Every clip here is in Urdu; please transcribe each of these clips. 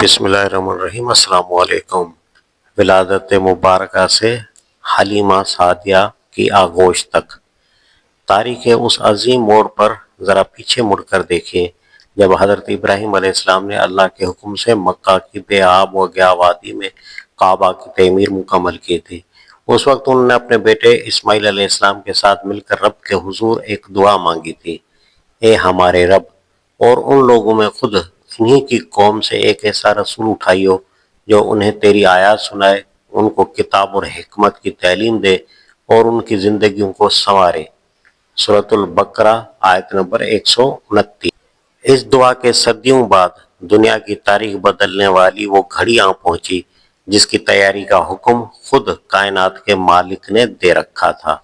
بسم اللہ الرحمن الرحیم۔ السلام علیکم۔ ولادت مبارکہ سے حلیمہ سعدیہ کی آغوش تک، تاریخ اس عظیم موڑ پر ذرا پیچھے مڑ کر دیکھیے جب حضرت ابراہیم علیہ السلام نے اللہ کے حکم سے مکہ کی بے آب و گیا وادی میں کعبہ کی تعمیر مکمل کی تھی۔ اس وقت انہوں نے اپنے بیٹے اسماعیل علیہ السلام کے ساتھ مل کر رب کے حضور ایک دعا مانگی تھی: اے ہمارے رب، اور ان لوگوں میں خود انہی کی قوم سے ایک ایسا رسول اٹھائیو جو انہیں تیری آیات سنائے، ان کو کتاب اور حکمت کی تعلیم دے اور ان کی زندگیوں کو سنوارے۔ سورۃ البقرہ آیت نمبر 129۔ اس دعا کے صدیوں بعد دنیا کی تاریخ بدلنے والی وہ گھڑی آ پہنچی جس کی تیاری کا حکم خود کائنات کے مالک نے دے رکھا تھا۔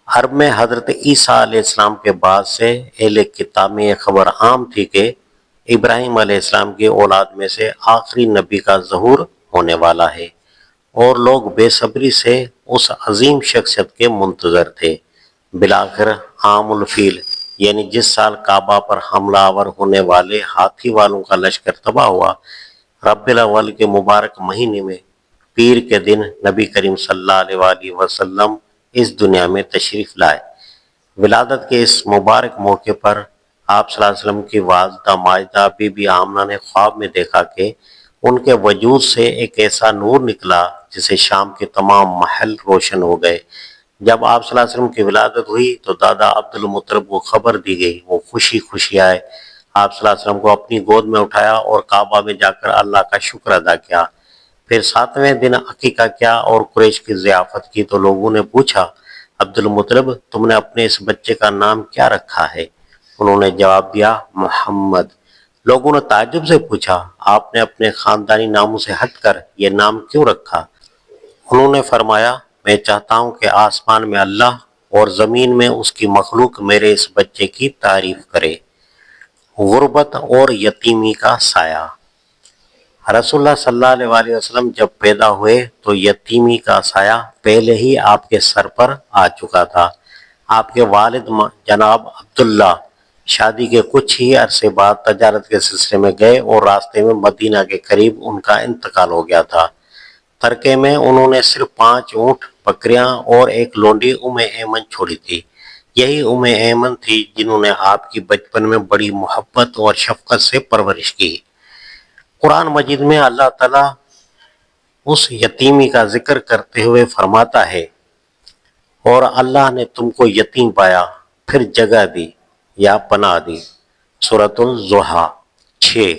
عرب میں حضرت عیسیٰ علیہ السلام کے بعد سے اہل کتاب میں یہ خبر عام تھی کہ ابراہیم علیہ السلام کی اولاد میں سے آخری نبی کا ظہور ہونے والا ہے، اور لوگ بے صبری سے اس عظیم شخصیت کے منتظر تھے۔ بالآخر عام الفیل، یعنی جس سال کعبہ پر حملہ آور ہونے والے ہاتھی والوں کا لشکر تباہ ہوا، ربیع الاول کے مبارک مہینے میں پیر کے دن نبی کریم صلی اللہ علیہ وآلہ وسلم اس دنیا میں تشریف لائے۔ ولادت کے اس مبارک موقع پر آپ صلی اللہ علیہ وسلم کی والدہ ماجدہ بی بی آمنہ نے خواب میں دیکھا کہ ان کے وجود سے ایک ایسا نور نکلا جسے شام کے تمام محل روشن ہو گئے۔ جب آپ صلی اللہ علیہ وسلم کی ولادت ہوئی تو دادا عبد المطلب کو خبر دی گئی، وہ خوشی خوشی آئے، آپ صلی اللہ علیہ وسلم کو اپنی گود میں اٹھایا اور کعبہ میں جا کر اللہ کا شکر ادا کیا۔ پھر 7ویں دن عقیقہ کیا اور قریش کی ضیافت کی تو لوگوں نے پوچھا: عبد المطلب، تم نے اپنے اس بچے کا نام کیا رکھا ہے؟ انہوں نے جواب دیا: محمد۔ لوگوں نے تعجب سے پوچھا: آپ نے اپنے خاندانی ناموں سے ہٹ کر یہ نام کیوں رکھا؟ انہوں نے فرمایا: میں چاہتا ہوں کہ آسمان میں اللہ اور زمین میں اس کی مخلوق میرے اس بچے کی تعریف کرے۔ غربت اور یتیمی کا سایہ۔ رسول اللہ صلی اللہ علیہ وآلہ وسلم جب پیدا ہوئے تو یتیمی کا سایہ پہلے ہی آپ کے سر پر آ چکا تھا۔ آپ کے والد جناب عبداللہ شادی کے کچھ ہی عرصے بعد تجارت کے سلسلے میں گئے اور راستے میں مدینہ کے قریب ان کا انتقال ہو گیا تھا۔ ترکے میں انہوں نے صرف 5 اونٹ، بکریاں اور ایک لونڈی ایمن چھوڑی تھی۔ یہی ایمن تھی جنہوں نے آپ کی بچپن میں بڑی محبت اور شفقت سے پرورش کی۔ قرآن مجید میں اللہ تعالیٰ اس یتیمی کا ذکر کرتے ہوئے فرماتا ہے: اور اللہ نے تم کو یتیم پایا، پھر جگہ دی یا پناہ دی۔ سورۃ الضحیٰ 6۔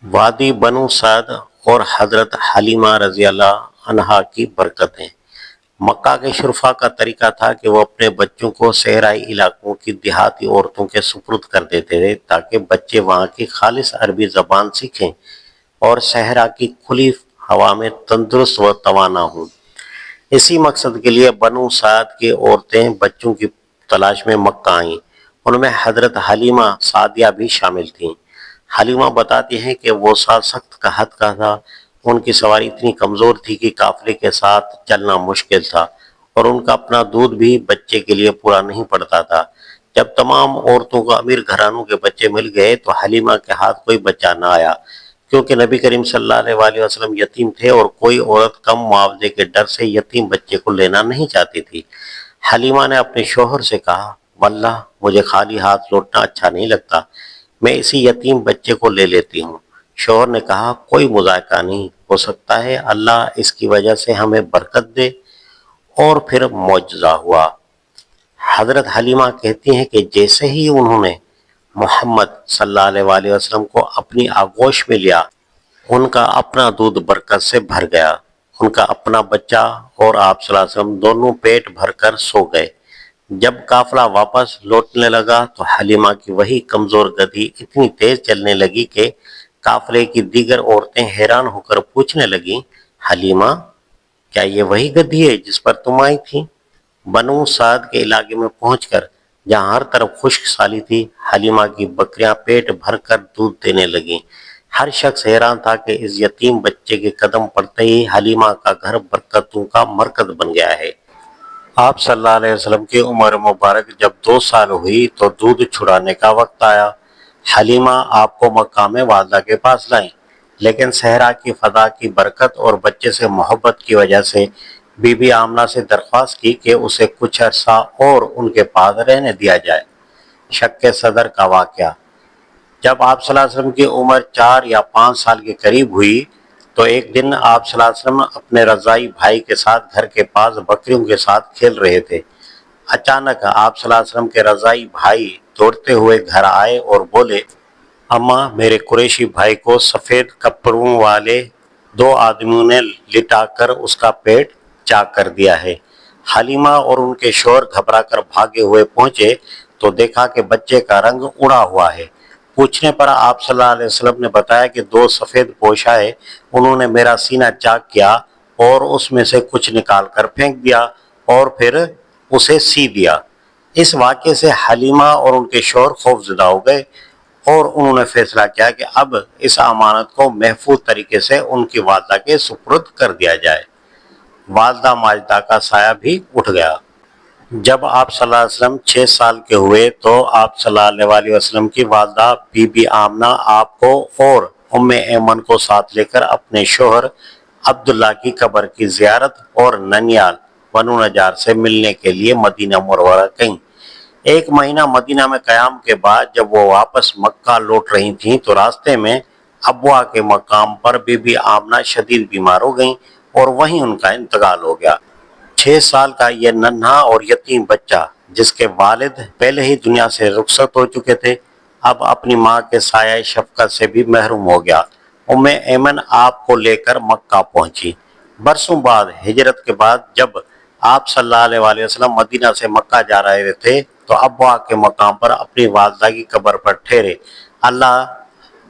وادی بنو سعد اور حضرت حلیمہ رضی اللہ عنہا کی برکتیں۔ مکہ کے شرفاء کا طریقہ تھا کہ وہ اپنے بچوں کو صحرائی علاقوں کی دیہاتی عورتوں کے سپرد کر دیتے تھے تاکہ بچے وہاں کی خالص عربی زبان سیکھیں اور صحرا کی کھلی ہوا میں تندرست و توانا ہوں۔ اسی مقصد کے لیے بنو سعد کی عورتیں بچوں کی تلاش میں مکہ آئیں۔ ان میں حضرت حلیمہ سعدیہ بھی شامل تھیں۔ حلیمہ بتاتی ہیں کہ وہ سال سخت قحط کا تھا، ان کی سواری اتنی کمزور تھی کہ قافلے کے ساتھ چلنا مشکل تھا، اور ان کا اپنا دودھ بھی بچے کے لیے پورا نہیں پڑتا تھا۔ جب تمام عورتوں کو امیر گھرانوں کے بچے مل گئے تو حلیمہ کے ہاتھ کوئی بچہ نہ آیا، کیونکہ نبی کریم صلی اللہ علیہ وآلہ وسلم یتیم تھے اور کوئی عورت کم معاوضے کے ڈر سے یتیم بچے کو لینا نہیں چاہتی تھی۔ حلیمہ نے اپنے شوہر سے کہا: واللہ مجھے خالی ہاتھ لوٹنا اچھا نہیں لگتا، میں اسی یتیم بچے کو لے لیتی ہوں۔ شوہر نے کہا: کوئی مذائقہ نہیں، ہو سکتا ہے اللہ اس کی وجہ سے ہمیں برکت دے۔ اور پھر معجزہ ہوا۔ حضرت حلیمہ کہتی ہیں کہ جیسے ہی انہوں نے محمد صلی اللہ علیہ وآلہ وسلم کو اپنی آغوش میں لیا، ان کا اپنا دودھ برکت سے بھر گیا۔ ان کا اپنا بچہ اور آپ صلی اللہ علیہ وسلم دونوں پیٹ بھر کر سو گئے۔ جب قافلہ واپس لوٹنے لگا تو حلیمہ کی وہی کمزور گدھی اتنی تیز چلنے لگی کہ قافلے کی دیگر عورتیں حیران ہو کر پوچھنے لگیں: حلیمہ، کیا یہ وہی گدھی ہے جس پر تم آئی تھی؟ بنو سعد کے علاقے میں پہنچ کر جہاں ہر طرف خشک سالی تھی، حلیمہ کی بکریاں پیٹ بھر کر دودھ دینے لگیں۔ ہر شخص حیران تھا کہ اس یتیم بچے کے قدم پڑتے ہی حلیمہ کا گھر برکتوں کا مرکز بن گیا ہے۔ آپ صلی اللہ علیہ وسلم کی عمر مبارک جب 2 سال ہوئی تو دودھ چھڑانے کا وقت آیا۔ حلیمہ آپ کو مکہ میں والدہ کے پاس لائیں۔ لیکن صحرا کی فضا کی برکت اور بچے سے محبت کی وجہ سے بی بی آمنہ سے درخواست کی کہ اسے کچھ عرصہ اور ان کے پاس رہنے دیا جائے۔ شک صدر کا واقعہ: جب آپ صلی اللہ علیہ وسلم کی عمر 4 یا 5 سال کے قریب ہوئی تو ایک دن آپ صلی اللہ علیہ وسلم اپنے رضاعی بھائی کے ساتھ گھر کے پاس بکریوں کے ساتھ کھیل رہے تھے۔ اچانک آپ صلی اللہ علیہ وسلم کے رضاعی بھائی دوڑتے ہوئے گھر آئے اور بولے، اماں، میرے قریشی بھائی کو سفید کپڑوں والے 2 آدمیوں نے لٹا کر اس کا پیٹ چاک کر دیا ہے۔ حلیمہ اور ان کے شوہر گھبرا کر بھاگے ہوئے پہنچے تو دیکھا کہ بچے کا رنگ اڑا ہوا ہے۔ پوچھنے پر آپ صلی اللہ علیہ وسلم نے بتایا کہ 2 سفید پوش آئے، انہوں نے میرا سینہ چاک کیا اور اس میں سے کچھ نکال کر پھینک دیا اور پھر اسے سی دیا۔ اس واقعے سے حلیمہ اور ان کے شوہر خوف زدہ ہو گئے اور انہوں نے فیصلہ کیا کہ اب اس امانت کو محفوظ طریقے سے ان کی والدہ کے سپرد کر دیا جائے۔ والدہ ماجدہ کا سایہ بھی اٹھ گیا۔ جب آپ صلی اللہ علیہ وسلم 6 سال کے ہوئے تو آپ صلی اللہ علیہ وسلم کی والدہ بی بی آمنہ آپ کو اور ام ایمن کو ساتھ لے کر اپنے شوہر عبداللہ کی قبر کی زیارت اور ننیال بنو نجار سے ملنے کے لیے مدینہ منورہ گئیں۔ 1 مہینہ مدینہ میں قیام کے بعد جب وہ واپس مکہ لوٹ رہی تھیں تو راستے میں ابوا کے مقام پر بی بی آمنہ شدید بیمار ہو گئیں اور وہیں ان کا انتقال ہو گیا۔ 6 سال کا یہ ننھا اور یتیم بچہ جس کے والد پہلے ہی دنیا سے رخصت ہو چکے تھے، اب اپنی ماں کے سایہ شفقت سے بھی محروم ہو گیا۔ ام ایمن آپ کو لے کر مکہ پہنچی۔ برسوں بعد ہجرت کے بعد جب آپ صلی اللہ علیہ وسلم مدینہ سے مکہ جا رہے تھے تو ابوا کے مقام پر اپنی والدہ کی قبر پر ٹھہرے، اللہ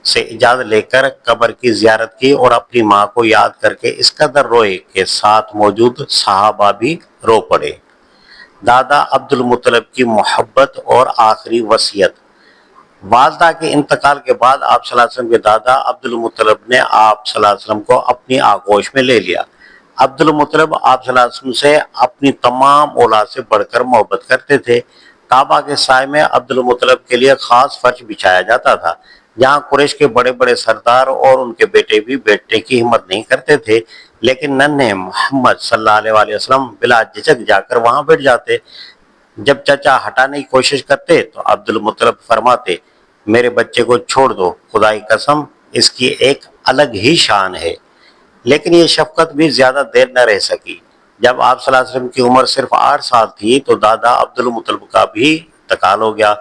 سے اجازت لے کر قبر کی زیارت کی اور اپنی ماں کو یاد کر کے اس قدر روئے کہ ساتھ موجود صحابہ بھی رو پڑے۔ دادا عبد المطلب کی محبت اور آخری وصیت: والدہ کے انتقال کے بعد آپ صلی اللہ علیہ وسلم کے دادا عبد المطلب نے آپ صلی اللہ علیہ وسلم کو اپنی آغوش میں لے لیا۔ عبد المطلب آپ صلی اللہ علیہ وسلم سے اپنی تمام اولاد سے بڑھ کر محبت کرتے تھے۔ کعبہ کے سائے میں عبد المطلب کے لیے خاص فرش بچھایا جاتا تھا، جہاں قریش کے بڑے بڑے سردار اور ان کے بیٹے بھی بیٹھنے کی ہمت نہیں کرتے تھے، لیکن ننھے محمد صلی اللہ علیہ وسلم بلا جھجک جا کر وہاں بیٹھ جاتے۔ جب چچا ہٹانے کی کوشش کرتے تو عبد المطلب فرماتے، میرے بچے کو چھوڑ دو، خدا کی قسم اس کی ایک الگ ہی شان ہے۔ لیکن یہ شفقت بھی زیادہ دیر نہ رہ سکی۔ جب آپ صلی اللہ علیہ وسلم کی عمر صرف 8 سال تھی تو دادا عبد المطلب کا بھی انتقال ہو گیا۔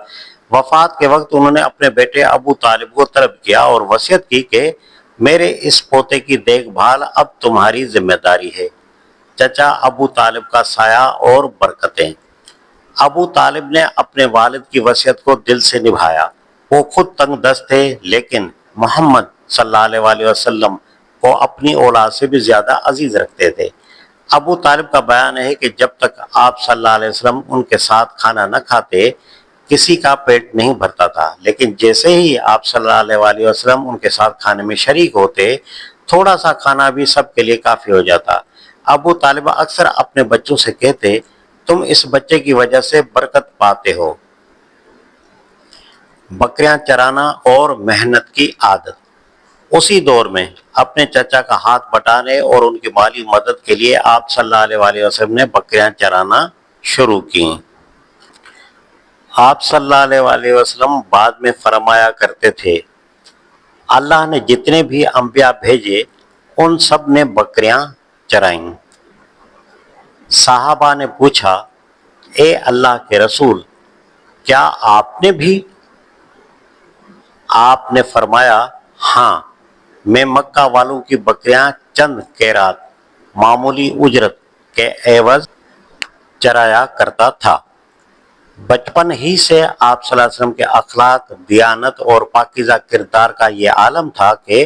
وفات کے وقت انہوں نے اپنے بیٹے ابو طالب کو طلب کیا اور وصیت کی کہ میرے اس پوتے کی دیکھ بھال اب تمہاری ذمہ داری ہے۔ چچا ابو طالب کا سایہ اور برکتیں: ابو طالب نے اپنے والد کی وصیت کو دل سے نبھایا۔ وہ خود تنگ دست تھے لیکن محمد صلی اللہ علیہ وسلم کو اپنی اولاد سے بھی زیادہ عزیز رکھتے تھے۔ ابو طالب کا بیان ہے کہ جب تک آپ صلی اللہ علیہ وسلم ان کے ساتھ کھانا نہ کھاتے کسی کا پیٹ نہیں بھرتا تھا، لیکن جیسے ہی آپ صلی اللہ علیہ وسلم ان کے ساتھ کھانے میں شریک ہوتے تھوڑا سا کھانا بھی سب کے لیے کافی ہو جاتا۔ ابو طالب اکثر اپنے بچوں سے کہتے، تم اس بچے کی وجہ سے برکت پاتے ہو۔ بکریاں چرانا اور محنت کی عادت: اسی دور میں اپنے چچا کا ہاتھ بٹانے اور ان کی مالی مدد کے لیے آپ صلی اللہ علیہ وسلم نے بکریاں چرانا شروع کی۔ آپ صلی اللہ علیہ وسلم بعد میں فرمایا کرتے تھے، اللہ نے جتنے بھی انبیاء بھیجے ان سب نے بکریاں چرائیں۔ صحابہ نے پوچھا، اے اللہ کے رسول، کیا آپ نے بھی؟ آپ نے فرمایا، ہاں، میں مکہ والوں کی بکریاں چند قیرات معمولی اجرت کے عوض چرایا کرتا تھا۔ بچپن ہی سے آپ صلی اللہ علیہ وسلم کے اخلاق، دیانت اور پاکیزہ کردار کا یہ عالم تھا کہ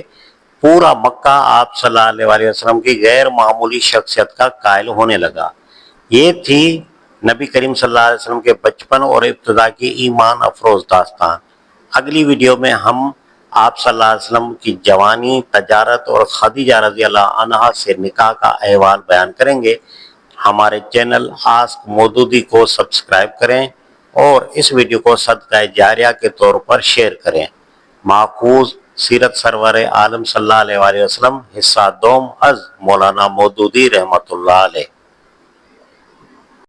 پورا مکہ آپ صلی اللہ علیہ وسلم کی غیر معمولی شخصیت کا قائل ہونے لگا۔ یہ تھی نبی کریم صلی اللہ علیہ وسلم کے بچپن اور ابتدا کی ایمان افروز داستان۔ اگلی ویڈیو میں ہم آپ صلی اللہ علیہ وسلم کی جوانی، تجارت اور خدیجہ رضی اللہ عنہا سے نکاح کا احوال بیان کریں گے۔ ہمارے چینل آسک مودودی کو سبسکرائب کریں اور اس ویڈیو کو صدقہ جاریہ کے طور پر شیئر کریں۔ ماخوذ سیرت سرور عالم صلی اللہ علیہ وآلہ وسلم حصہ دوم از مولانا مودودی رحمۃ اللہ علیہ۔